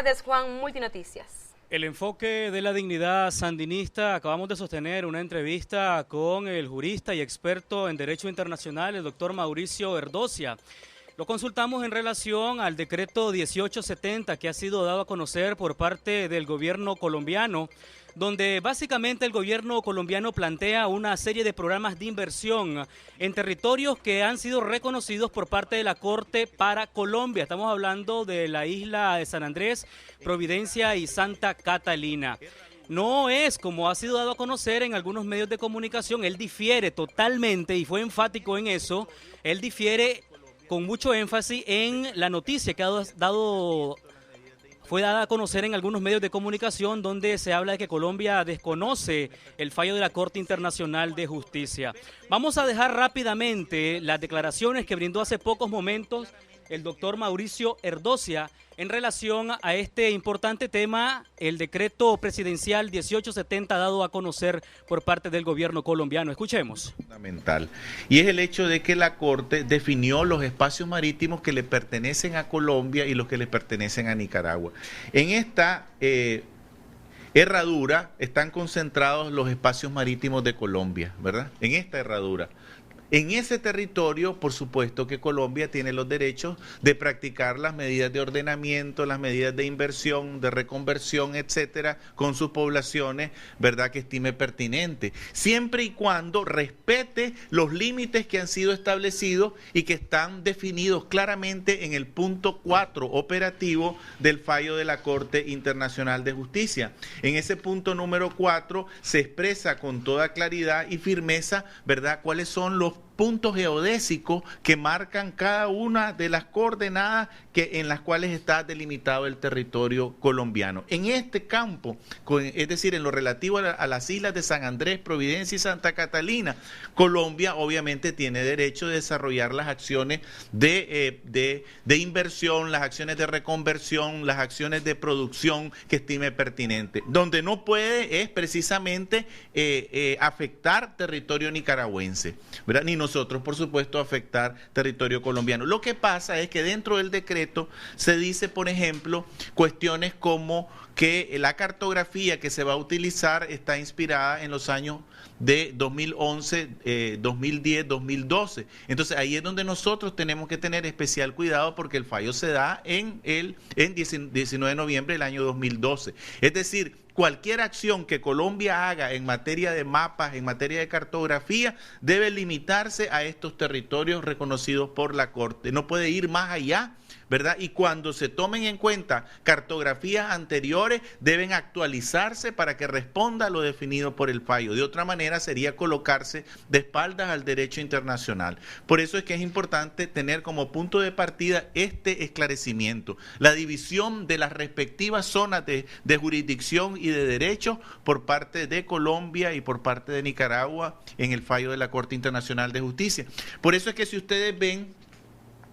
tardes, Juan, Multinoticias. El enfoque de la dignidad sandinista. Acabamos de sostener una entrevista con el jurista y experto en Derecho Internacional, el doctor Mauricio Erdocia. Lo consultamos en relación al decreto 1870 que ha sido dado a conocer por parte del gobierno colombiano, donde básicamente el gobierno colombiano plantea una serie de programas de inversión en territorios que han sido reconocidos por parte de la Corte para Colombia. Estamos hablando de la isla de San Andrés, Providencia y Santa Catalina. No es como ha sido dado a conocer en algunos medios de comunicación. Él difiere totalmente y fue enfático en eso. Él difiere con mucho énfasis en la noticia que fue dada a conocer en algunos medios de comunicación, donde se habla de que Colombia desconoce el fallo de la Corte Internacional de Justicia. Vamos a dejar rápidamente las declaraciones que brindó hace pocos momentos el doctor Mauricio Erdocia en relación a este importante tema, el decreto presidencial 1870 dado a conocer por parte del gobierno colombiano. Escuchemos. Fundamental. Y es el hecho de que la Corte definió los espacios marítimos que le pertenecen a Colombia y los que le pertenecen a Nicaragua. En esta herradura están concentrados los espacios marítimos de Colombia, ¿verdad? En esta herradura. En ese territorio, por supuesto que Colombia tiene los derechos de practicar las medidas de ordenamiento, las medidas de inversión, de reconversión, etcétera, con sus poblaciones, ¿verdad?, que estime pertinente, siempre y cuando respete los límites que han sido establecidos y que están definidos claramente en el punto 4 operativo del fallo de la Corte Internacional de Justicia. En ese punto número 4 se expresa con toda claridad y firmeza, ¿verdad?, cuáles son los puntos geodésicos que marcan cada una de las coordenadas en las cuales está delimitado el territorio colombiano. En este campo, es decir, en lo relativo a las islas de San Andrés, Providencia y Santa Catalina, Colombia obviamente tiene derecho de desarrollar las acciones de inversión, las acciones de reconversión, las acciones de producción que estime pertinente. Donde no puede es precisamente afectar territorio nicaragüense, ¿verdad? Ni nosotros, por supuesto, afectar territorio colombiano. Lo que pasa es que dentro del decreto se dice, por ejemplo, cuestiones como que la cartografía que se va a utilizar está inspirada en los años de 2011, 2010, 2012. Entonces ahí es donde nosotros tenemos que tener especial cuidado porque el fallo se da en 19 de noviembre del año 2012. Es decir, cualquier acción que Colombia haga en materia de mapas, en materia de cartografía, debe limitarse a estos territorios reconocidos por la Corte. No puede ir más allá, ¿verdad? Y cuando se tomen en cuenta cartografías anteriores, deben actualizarse para que responda a lo definido por el fallo. De otra manera, sería colocarse de espaldas al derecho internacional. Por eso es que es importante tener como punto de partida este esclarecimiento. La división de las respectivas zonas de jurisdicción y de derechos por parte de Colombia y por parte de Nicaragua en el fallo de la Corte Internacional de Justicia. Por eso es que si ustedes ven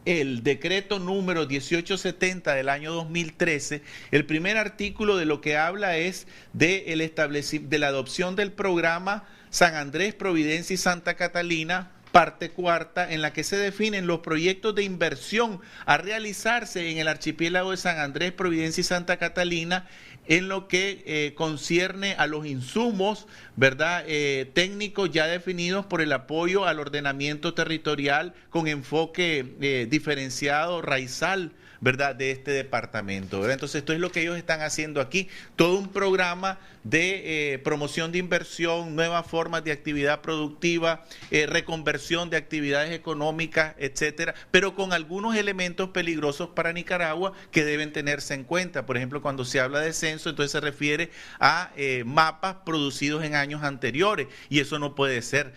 el decreto número 1870 del año 2013, el primer artículo de lo que habla es de la adopción del programa San Andrés, Providencia y Santa Catalina, parte cuarta, en la que se definen los proyectos de inversión a realizarse en el archipiélago de San Andrés, Providencia y Santa Catalina, en lo que concierne a los insumos, ¿verdad?, técnicos ya definidos por el apoyo al ordenamiento territorial con enfoque diferenciado, raizal, ¿verdad?, de este departamento, ¿verdad? Entonces esto es lo que ellos están haciendo aquí, todo un programa de promoción de inversión, nuevas formas de actividad productiva, reconversión de actividades económicas, etcétera, pero con algunos elementos peligrosos para Nicaragua que deben tenerse en cuenta. Por ejemplo, cuando se habla de censo, entonces se refiere a mapas producidos en años anteriores, y eso no puede ser.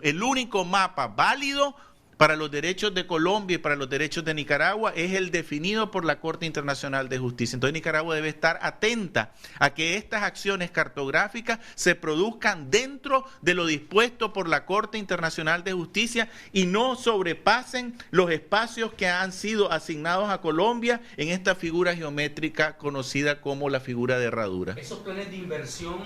El único mapa válido para los derechos de Colombia y para los derechos de Nicaragua es el definido por la Corte Internacional de Justicia. Entonces Nicaragua debe estar atenta a que estas acciones cartográficas se produzcan dentro de lo dispuesto por la Corte Internacional de Justicia y no sobrepasen los espacios que han sido asignados a Colombia en esta figura geométrica conocida como la figura de herradura. ¿Esos planes de inversión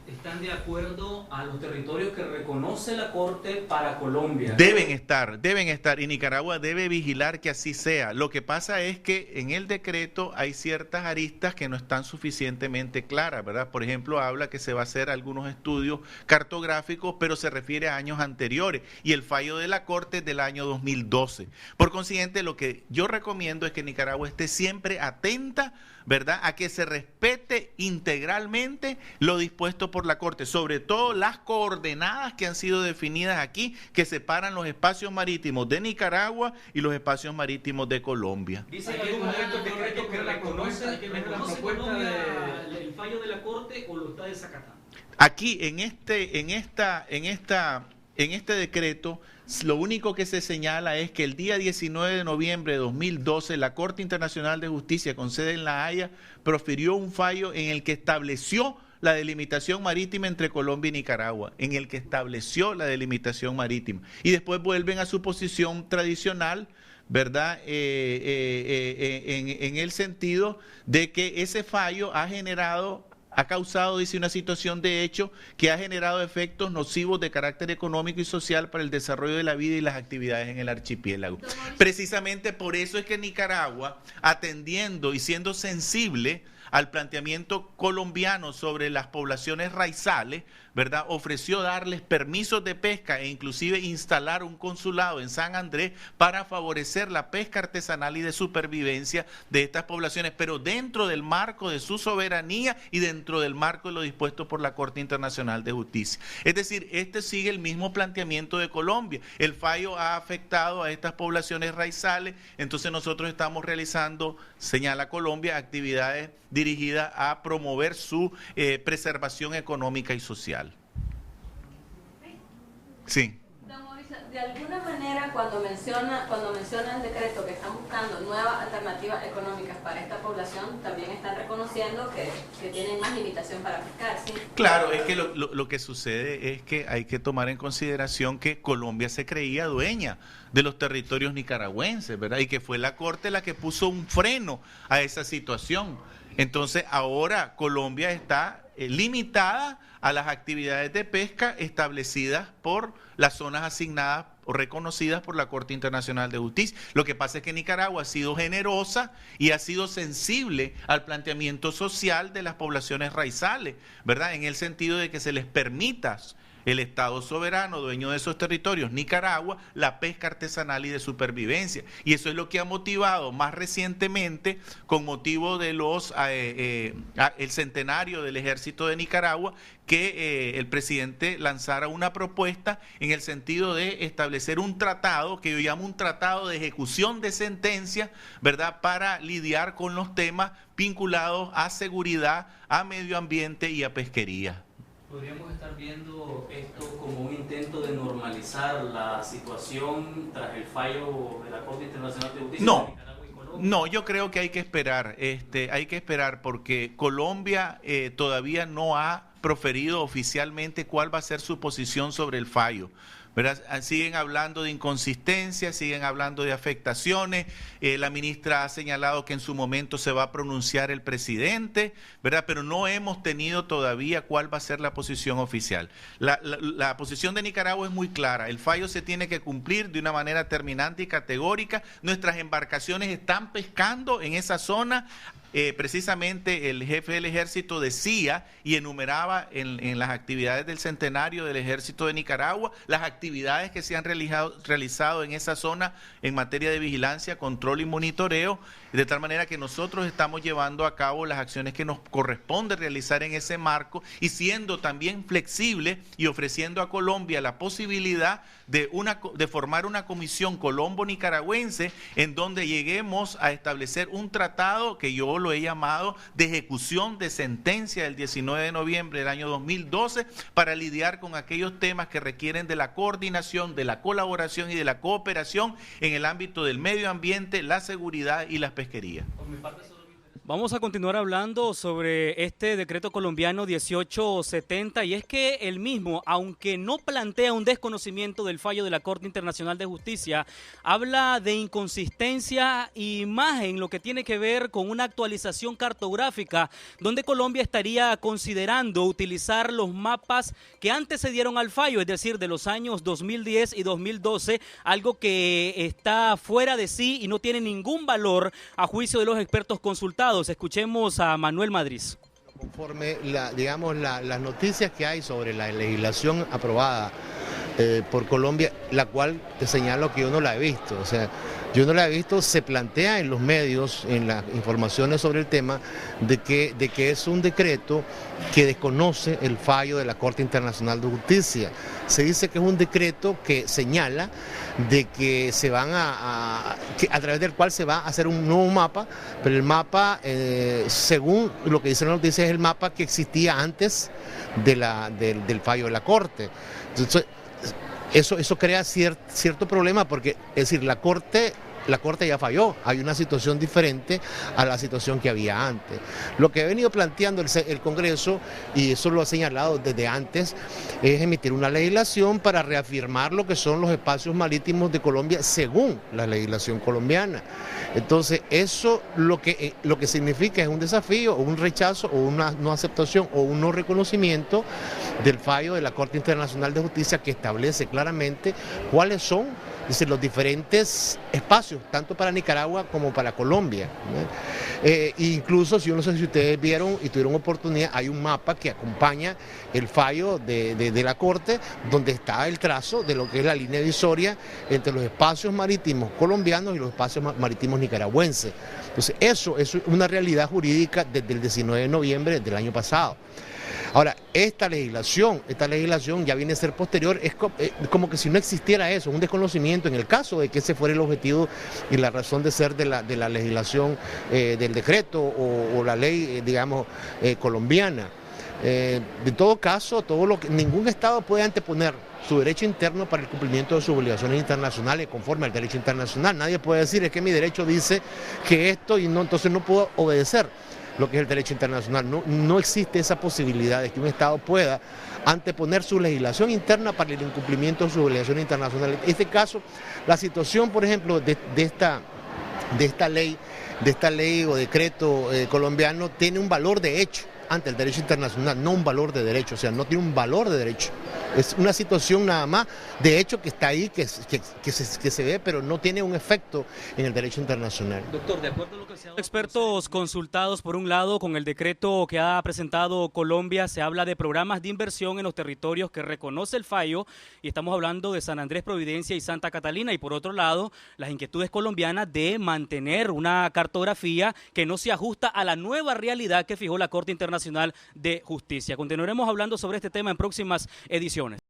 están de acuerdo a los territorios que reconoce la Corte para Colombia? Deben estar deben estar y Nicaragua debe vigilar que así sea. Lo que pasa es que en el decreto hay ciertas aristas que no están suficientemente claras, ¿verdad? Por ejemplo, habla que se va a hacer algunos estudios cartográficos, pero se refiere a años anteriores y el fallo de la Corte es del año 2012. Por consiguiente, lo que yo recomiendo es que Nicaragua esté siempre atenta, ¿verdad?, a que se respete integralmente lo dispuesto por la Corte, sobre todo las coordenadas que han sido definidas aquí, que separan los espacios marítimos de Nicaragua y los espacios marítimos de Colombia. Dice en algún momento el decreto que reconoce Colombia el fallo de la Corte o lo está desacatando. Aquí en este decreto, lo único que se señala es que el día 19 de noviembre de 2012 la Corte Internacional de Justicia con sede en La Haya profirió un fallo en el que estableció la delimitación marítima entre Colombia y Nicaragua, en el que estableció la delimitación marítima. Y después vuelven a su posición tradicional, ¿verdad? En el sentido de que ese fallo ha causado, dice, una situación de hecho que ha generado efectos nocivos de carácter económico y social para el desarrollo de la vida y las actividades en el archipiélago. Precisamente por eso es que Nicaragua, atendiendo y siendo sensible al planteamiento colombiano sobre las poblaciones raizales, ¿verdad?, ofreció darles permisos de pesca e inclusive instalar un consulado en San Andrés para favorecer la pesca artesanal y de supervivencia de estas poblaciones, pero dentro del marco de su soberanía y dentro del marco de lo dispuesto por la Corte Internacional de Justicia. Es decir, este sigue el mismo planteamiento de Colombia. El fallo ha afectado a estas poblaciones raizales, entonces nosotros estamos realizando, señala Colombia, actividades dirigidas a promover su preservación económica y social. Sí. Don Mauricio, de alguna manera cuando menciona el decreto que están buscando nuevas alternativas económicas para esta población, también están reconociendo que tienen más limitación para pescar, ¿sí? Claro, es que lo que sucede es que hay que tomar en consideración que Colombia se creía dueña de los territorios nicaragüenses, ¿verdad? Y que fue la Corte la que puso un freno a esa situación. Entonces ahora Colombia está limitada a las actividades de pesca establecidas por las zonas asignadas o reconocidas por la Corte Internacional de Justicia. Lo que pasa es que Nicaragua ha sido generosa y ha sido sensible al planteamiento social de las poblaciones raizales, ¿verdad?, en el sentido de que se les permita el Estado soberano, dueño de esos territorios, Nicaragua, la pesca artesanal y de supervivencia. Y eso es lo que ha motivado más recientemente, con motivo de el centenario del Ejército de Nicaragua, que el presidente lanzara una propuesta en el sentido de establecer un tratado, que yo llamo un tratado de ejecución de sentencia, ¿verdad?, para lidiar con los temas vinculados a seguridad, a medio ambiente y a pesquería. ¿Podríamos estar viendo esto como un intento de normalizar la situación tras el fallo de la Corte Internacional de Justicia de Nicaragua y Colombia? No, yo creo que hay que esperar porque Colombia todavía no ha proferido oficialmente cuál va a ser su posición sobre el fallo, ¿verdad? Siguen hablando de inconsistencias, siguen hablando de afectaciones. La ministra ha señalado que en su momento se va a pronunciar el presidente, ¿verdad? Pero no hemos tenido todavía cuál va a ser la posición oficial. La posición de Nicaragua es muy clara. El fallo se tiene que cumplir de una manera terminante y categórica. Nuestras embarcaciones están pescando en esa zona. Precisamente el jefe del ejército decía y enumeraba en las actividades del centenario del ejército de Nicaragua las actividades que se han realizado en esa zona en materia de vigilancia, control y monitoreo, de tal manera que nosotros estamos llevando a cabo las acciones que nos corresponde realizar en ese marco y siendo también flexible y ofreciendo a Colombia la posibilidad de formar una comisión colombo-nicaragüense en donde lleguemos a establecer un tratado que yo lo he llamado de ejecución de sentencia del 19 de noviembre del año 2012 para lidiar con aquellos temas que requieren de la coordinación, de la colaboración y de la cooperación en el ámbito del medio ambiente, la seguridad y las pesquerías. Vamos a continuar hablando sobre este decreto colombiano 1870 y es que el mismo, aunque no plantea un desconocimiento del fallo de la Corte Internacional de Justicia, habla de inconsistencia y más en lo que tiene que ver con una actualización cartográfica donde Colombia estaría considerando utilizar los mapas que antes se dieron al fallo, es decir, de los años 2010 y 2012, algo que está fuera de sí y no tiene ningún valor a juicio de los expertos consultados. Escuchemos a Manuel Madrid. Conforme las noticias que hay sobre la legislación aprobada por Colombia, la cual te señalo que yo no la he visto, o sea, yo no la he visto, se plantea en los medios, en las informaciones sobre el tema, de que es un decreto que desconoce el fallo de la Corte Internacional de Justicia. Se dice que es un decreto que señala de que se van a través del cual se va a hacer un nuevo mapa, pero el mapa, según lo que dice la noticia, es el mapa que existía antes del fallo de la Corte. Entonces, eso crea cierto problema porque, es decir, la Corte ya falló, hay una situación diferente a la situación que había antes. Lo que ha venido planteando el Congreso, y eso lo ha señalado desde antes, es emitir una legislación para reafirmar lo que son los espacios marítimos de Colombia según la legislación colombiana. Entonces, eso lo que significa es un desafío, o un rechazo, o una no aceptación, o un no reconocimiento del fallo de la Corte Internacional de Justicia que establece claramente cuáles son los diferentes espacios, tanto para Nicaragua como para Colombia, ¿no? Incluso, yo no sé si ustedes vieron y tuvieron oportunidad, hay un mapa que acompaña el fallo de la Corte, donde está el trazo de lo que es la línea divisoria entre los espacios marítimos colombianos y los espacios marítimos nicaragüenses. Entonces, eso es una realidad jurídica desde el 19 de noviembre del año pasado. Ahora, esta legislación ya viene a ser posterior, es como que si no existiera eso, un desconocimiento en el caso de que ese fuera el objetivo y la razón de ser de la legislación del decreto o la ley, colombiana. De todo caso, ningún Estado puede anteponer su derecho interno para el cumplimiento de sus obligaciones internacionales conforme al derecho internacional. Nadie puede decir, es que mi derecho dice que esto y no, entonces no puedo obedecer lo que es el derecho internacional. No existe esa posibilidad de que un Estado pueda anteponer su legislación interna para el incumplimiento de sus obligaciones internacionales. En este caso, la situación, por ejemplo, de esta ley o decreto colombiano tiene un valor de hecho ante el derecho internacional, no un valor de derecho, o sea, no tiene un valor de derecho. Es una situación nada más de hecho que está ahí, que se ve, pero no tiene un efecto en el derecho internacional. Doctor, de acuerdo a lo que se ha dado expertos consultados, por un lado, con el decreto que ha presentado Colombia, se habla de programas de inversión en los territorios que reconoce el fallo, y estamos hablando de San Andrés, Providencia y Santa Catalina, y por otro lado, las inquietudes colombianas de mantener una cartografía que no se ajusta a la nueva realidad que fijó la Corte Internacional de Justicia. Continuaremos hablando sobre este tema en próximas ediciones.